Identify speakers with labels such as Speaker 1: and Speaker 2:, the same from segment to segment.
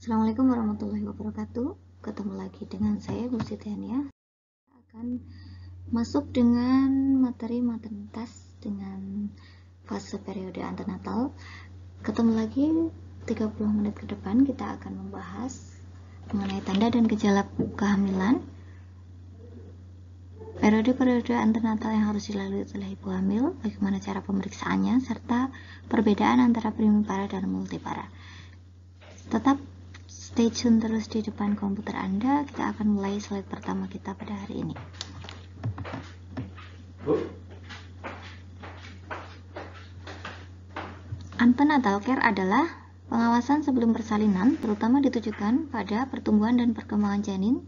Speaker 1: Assalamualaikum warahmatullahi wabarakatuh. Ketemu lagi dengan saya Bu Sitiania. Kita akan masuk dengan materi maternitas dengan fase periode antenatal. Ketemu lagi 30 menit ke depan kita akan membahas mengenai tanda dan gejala kehamilan, periode-periode antenatal yang harus dilalui oleh ibu hamil, bagaimana cara pemeriksaannya, serta perbedaan antara primipara dan multipara. Tetap stay tune terus di depan komputer Anda. Kita akan mulai slide pertama kita pada hari ini. Antenatal care adalah pengawasan sebelum persalinan, terutama ditujukan pada pertumbuhan dan perkembangan janin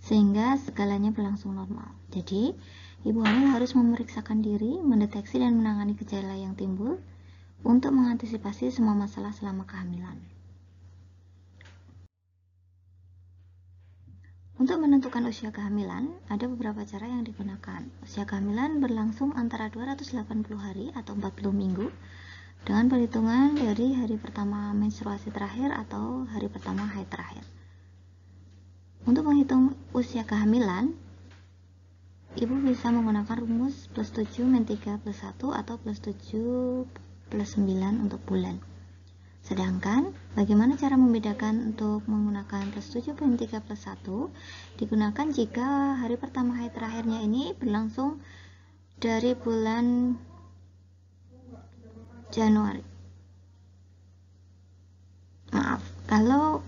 Speaker 1: sehingga segalanya berlangsung normal. Jadi, ibu hamil harus memeriksakan diri, mendeteksi dan menangani gejala yang timbul untuk mengantisipasi semua masalah selama kehamilan. Untuk menentukan usia kehamilan, ada beberapa cara yang digunakan. Usia kehamilan berlangsung antara 280 hari atau 40 minggu dengan perhitungan dari hari pertama menstruasi terakhir atau hari pertama haid terakhir. Untuk menghitung usia kehamilan, ibu bisa menggunakan rumus plus 7 min 3 plus 1 atau plus 7 plus 9 untuk bulan. Sedangkan, bagaimana cara membedakan untuk menggunakan plus 7 min 3 plus 1 digunakan jika hari pertama haid terakhirnya ini berlangsung dari bulan Januari. Maaf, kalau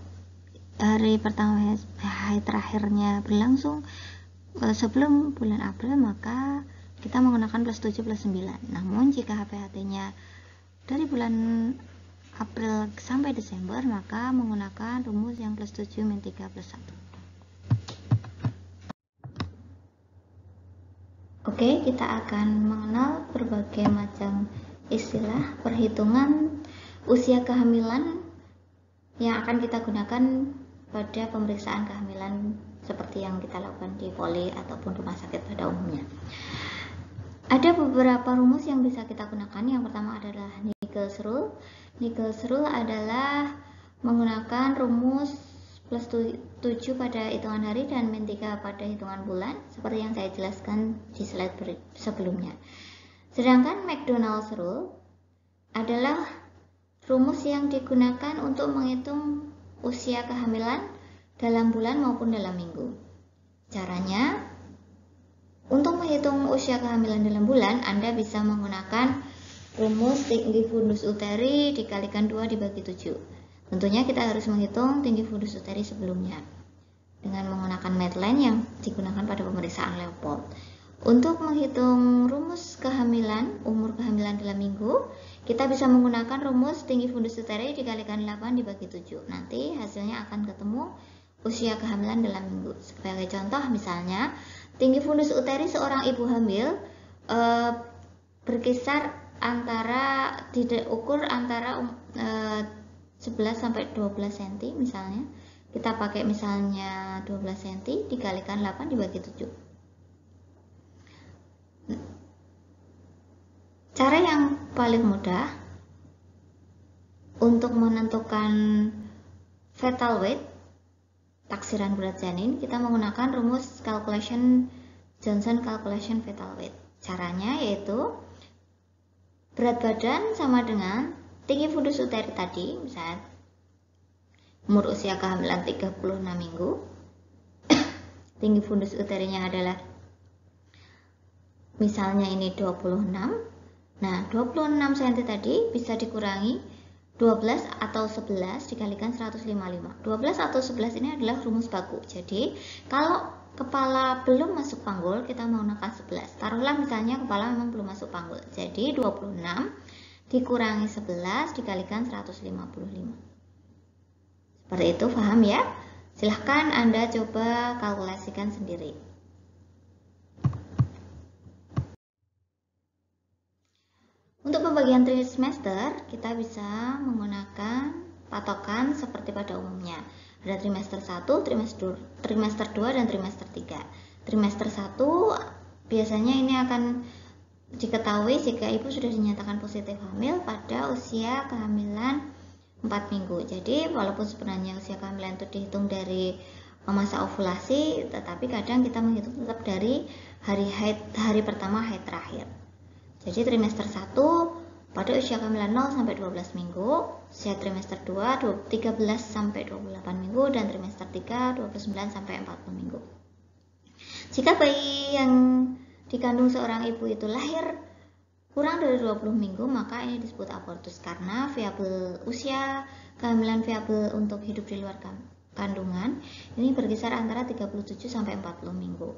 Speaker 1: hari pertama haid terakhirnya berlangsung sebelum bulan April, maka kita menggunakan plus 7 plus 9. Namun, jika HPHT-nya dari bulan April sampai Desember, maka menggunakan rumus yang plus 7 min 3 plus 1. Oke, kita akan mengenal berbagai macam istilah perhitungan usia kehamilan yang akan kita gunakan pada pemeriksaan kehamilan seperti yang kita lakukan di poli ataupun rumah sakit pada umumnya. Ada beberapa rumus yang bisa kita gunakan. Yang pertama adalah Nichols Rule. Nichols Rule adalah menggunakan rumus plus 7 pada hitungan hari dan min 3 pada hitungan bulan, seperti yang saya jelaskan di slide sebelumnya. Sedangkan McDonald's Rule adalah rumus yang digunakan untuk menghitung usia kehamilan dalam bulan maupun dalam minggu. Caranya, untuk menghitung usia kehamilan dalam bulan, Anda bisa menggunakan rumus tinggi fundus uteri dikalikan 2 dibagi 7. Tentunya kita harus menghitung tinggi fundus uteri sebelumnya dengan menggunakan Maitland yang digunakan pada pemeriksaan Leopold. Untuk menghitung rumus kehamilan, umur kehamilan dalam minggu, kita bisa menggunakan rumus tinggi fundus uteri dikalikan 8 dibagi 7. Nanti hasilnya akan ketemu usia kehamilan dalam minggu. Sebagai contoh misalnya, tinggi fundus uteri seorang ibu hamil berkisar antara diukur antara 11 sampai 12 cm misalnya. Kita pakai misalnya 12 cm dikalikan 8 dibagi 7. Cara yang paling mudah untuk menentukan fetal weight, taksiran berat janin, kita menggunakan rumus Johnson calculation fetal weight. Caranya yaitu berat badan sama dengan tinggi fundus uteri tadi, misalnya umur usia kehamilan 36 minggu. Tinggi fundus uterinya adalah misalnya ini 26. Nah, 26 cm tadi bisa dikurangi 12 atau 11 dikalikan 155. 12 atau 11 ini adalah rumus baku. Jadi, kalau kepala belum masuk panggul, kita menggunakan 11. Taruhlah misalnya kepala memang belum masuk panggul. Jadi 26 dikurangi 11 dikalikan 155. Seperti itu, paham ya? Silahkan Anda coba kalkulasikan sendiri. Untuk pembagian trimester, kita bisa menggunakan patokan seperti pada umumnya. Ada trimester 1, trimester 2, dan trimester 3. Trimester 1 biasanya ini akan diketahui jika ibu sudah dinyatakan positif hamil pada usia kehamilan 4 minggu. Jadi walaupun sebenarnya usia kehamilan itu dihitung dari masa ovulasi, tetapi kadang kita menghitung tetap dari hari pertama haid terakhir. Jadi trimester 1 pada usia kehamilan 0 sampai 12 minggu, usia trimester 2 13 sampai 28 minggu, dan trimester 3 29 sampai 40 minggu. Jika bayi yang dikandung seorang ibu itu lahir kurang dari 20 minggu, maka ini disebut abortus karena usia kehamilan viabel untuk hidup di luar kandungan ini berkisar antara 37 sampai 40 minggu.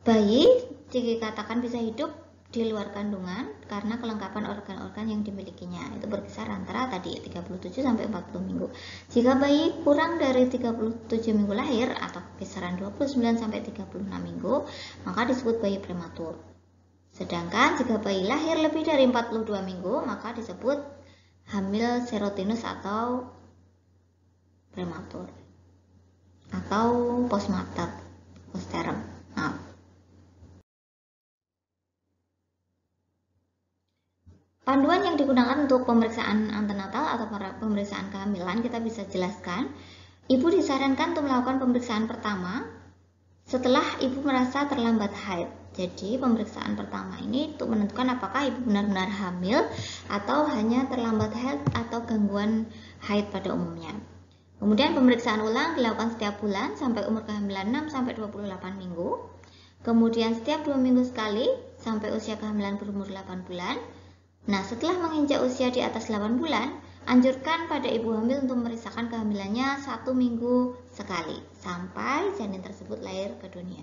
Speaker 1: Bayi dikatakan bisa hidup di luar kandungan karena kelengkapan organ-organ yang dimilikinya itu berkisar antara tadi 37 sampai 40 minggu. Jika bayi kurang dari 37 minggu lahir atau kisaran 29 sampai 36 minggu, maka disebut bayi prematur. Sedangkan jika bayi lahir lebih dari 42 minggu, maka disebut hamil serotinus atau prematur atau postpartum. Panduan yang digunakan untuk pemeriksaan antenatal atau pemeriksaan kehamilan kita bisa jelaskan. Ibu disarankan untuk melakukan pemeriksaan pertama setelah ibu merasa terlambat haid. Jadi pemeriksaan pertama ini untuk menentukan apakah ibu benar-benar hamil atau hanya terlambat haid atau gangguan haid pada umumnya. Kemudian pemeriksaan ulang dilakukan setiap bulan sampai umur kehamilan 6 sampai 28 minggu. Kemudian setiap 2 minggu sekali sampai usia kehamilan berumur 8 bulan. Nah, setelah menginjak usia di atas 8 bulan, anjurkan pada ibu hamil untuk memeriksakan kehamilannya 1 minggu sekali sampai janin tersebut lahir ke dunia.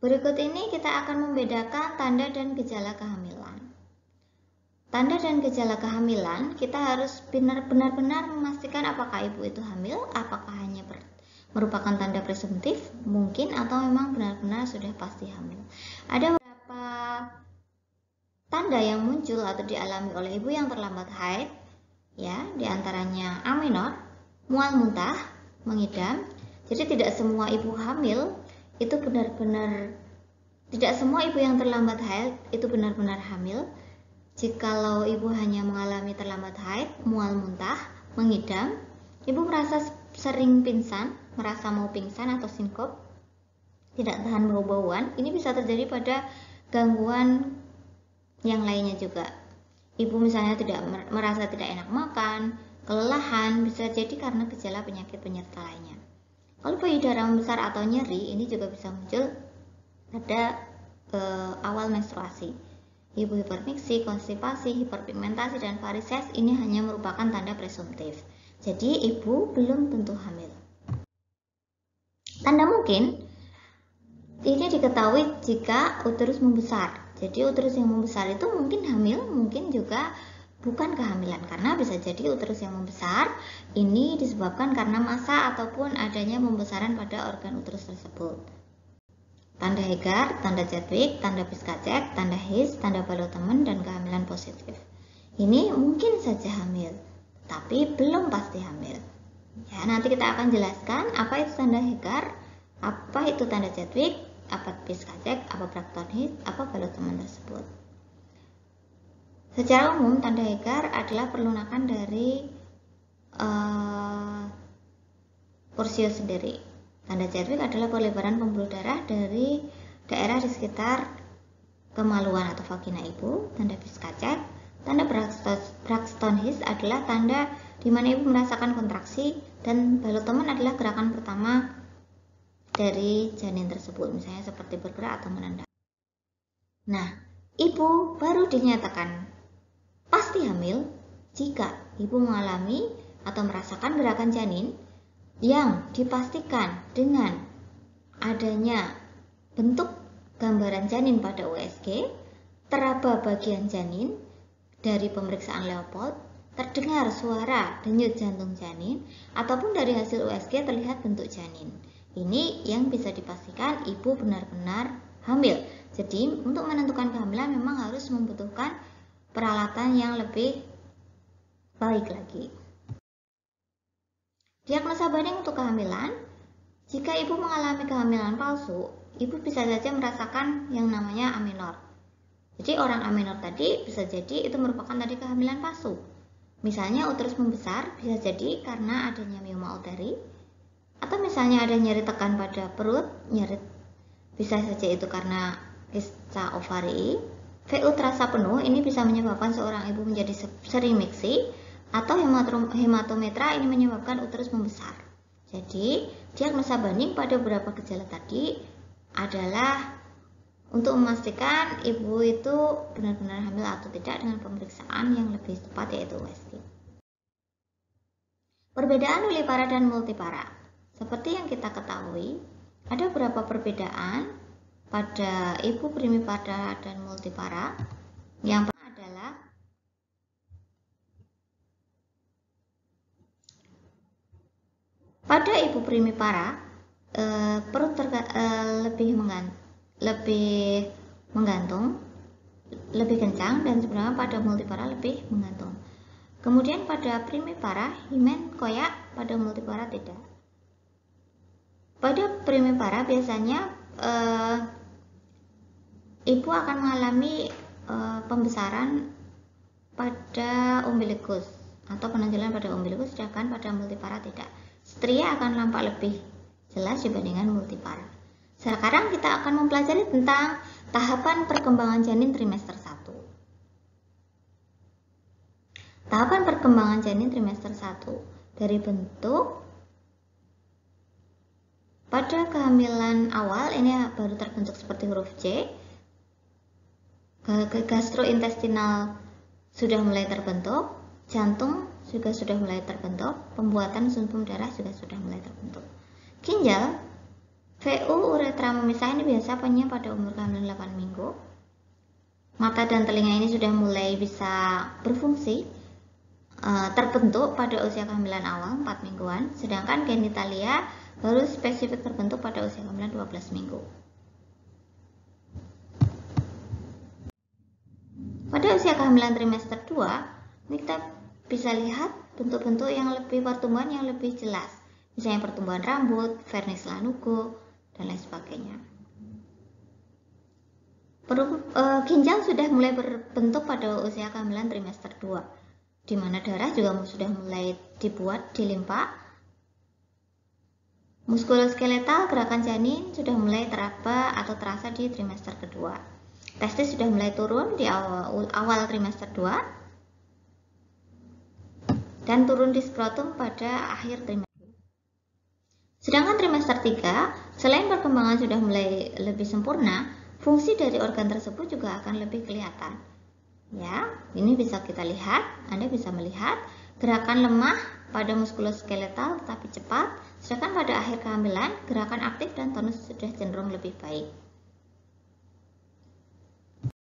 Speaker 1: Berikut ini kita akan membedakan tanda dan gejala kehamilan. Tanda dan gejala kehamilan kita harus benar-benar memastikan apakah ibu itu hamil, apakah hanya merupakan tanda presumptif mungkin atau memang benar-benar sudah pasti hamil. Ada beberapa tanda yang muncul atau dialami oleh ibu yang terlambat haid, ya, diantaranya amenor, mual muntah, mengidam. Jadi tidak semua ibu hamil itu tidak semua ibu yang terlambat haid itu benar-benar hamil. Jikalau ibu hanya mengalami terlambat haid, mual muntah, mengidam, ibu merasa sering pingsan, merasa mau pingsan atau sinkop, tidak tahan bau-bauan, ini bisa terjadi pada gangguan yang lainnya juga. Ibu misalnya merasa tidak enak makan, kelelahan, bisa jadi karena gejala penyakit penyerta lainnya. Kalau payudara membesar atau nyeri, ini juga bisa muncul pada awal menstruasi. Ibu hipermiksi, konstipasi, hiperpigmentasi, dan varises ini hanya merupakan tanda presumptif. Jadi ibu belum tentu hamil. Tanda mungkin ini diketahui jika uterus membesar. Jadi uterus yang membesar itu mungkin hamil, mungkin juga bukan kehamilan, karena bisa jadi uterus yang membesar ini disebabkan karena massa ataupun adanya pembesaran pada organ uterus tersebut. Tanda Hegar, tanda Chadwick, tanda Piskacek, tanda His, tanda Ballot-Teman, dan kehamilan positif. Ini mungkin saja hamil, tapi belum pasti hamil. Ya, nanti kita akan jelaskan apa itu tanda Hegar, apa itu tanda Chadwick, apa Piskacek, apa Braxton His, apa Ballot-Teman tersebut. Secara umum, tanda Hegar adalah perlunakan dari Pursio sendiri. Tanda Chadwick adalah pelebaran pembuluh darah dari daerah di sekitar kemaluan atau vagina ibu. Tanda Piskacek, tanda Braxton His adalah tanda di mana ibu merasakan kontraksi, dan Ballot-Teman adalah gerakan pertama dari janin tersebut, misalnya seperti bergerak atau menendang. Nah, ibu baru dinyatakan pasti hamil jika ibu mengalami atau merasakan gerakan janin yang dipastikan dengan adanya bentuk gambaran janin pada USG, teraba bagian janin dari pemeriksaan Leopold, terdengar suara denyut jantung janin, ataupun dari hasil USG terlihat bentuk janin. Ini yang bisa dipastikan ibu benar-benar hamil. Jadi untuk menentukan kehamilan memang harus membutuhkan peralatan yang lebih baik lagi. Diagnosa banding untuk kehamilan, jika ibu mengalami kehamilan palsu, ibu bisa saja merasakan yang namanya amenor. Jadi orang amenor tadi bisa jadi itu merupakan tadi kehamilan palsu. Misalnya uterus membesar bisa jadi karena adanya mioma uteri, atau misalnya ada nyeri tekan pada perut, nyeri bisa saja itu karena kista ovari. VU terasa penuh, ini bisa menyebabkan seorang ibu menjadi sering miksi, atau hematometra ini menyebabkan uterus membesar. Jadi, diagnosa banding pada beberapa gejala tadi adalah untuk memastikan ibu itu benar-benar hamil atau tidak dengan pemeriksaan yang lebih tepat, yaitu USG. Perbedaan nulipara dan multipara. Seperti yang kita ketahui, ada beberapa perbedaan pada ibu primipara dan multipara. Yang pertama adalah pada ibu primipara perut lebih menggantung, lebih kencang, dan sebenarnya pada multipara lebih menggantung. Kemudian pada primipara himen koyak, pada multipara tidak. Pada primipara biasanya ibu akan mengalami pembesaran pada umbilikus atau penonjolan pada umbilikus, sedangkan pada multipara tidak. Stria akan nampak lebih jelas dibandingkan multipara. Sekarang kita akan mempelajari tentang tahapan perkembangan janin trimester 1. Tahapan perkembangan janin trimester 1 dari bentuk pada kehamilan awal ini baru terbentuk seperti huruf C. Gastrointestinal sudah mulai terbentuk, jantung juga sudah mulai terbentuk, pembuatan sumsum darah juga sudah mulai terbentuk. Ginjal, VU, uretra memisah ini biasa pada umur kehamilan 8 minggu. Mata dan telinga ini sudah mulai bisa berfungsi, terbentuk pada usia kehamilan awal 4 mingguan, sedangkan genitalia baru spesifik terbentuk pada usia kehamilan 12 minggu. Pada usia kehamilan trimester 2, ini kita bisa lihat bentuk-bentuk yang lebih pertumbuhan yang lebih jelas. Misalnya pertumbuhan rambut, vernis lanugo, dan lain sebagainya. Ginjal sudah mulai berbentuk pada usia kehamilan trimester 2, di mana darah juga sudah mulai dibuat di limpa. Muskuloskeletal, gerakan janin sudah mulai teraba atau terasa di trimester kedua. Testis sudah mulai turun di awal trimester 2 dan turun di skrotum pada akhir trimester. Sedangkan trimester 3, selain perkembangan sudah mulai lebih sempurna, fungsi dari organ tersebut juga akan lebih kelihatan. Ya, ini bisa kita lihat, Anda bisa melihat gerakan lemah pada muskuloskeletal tetapi cepat, sedangkan pada akhir kehamilan gerakan aktif dan tonus sudah cenderung lebih baik.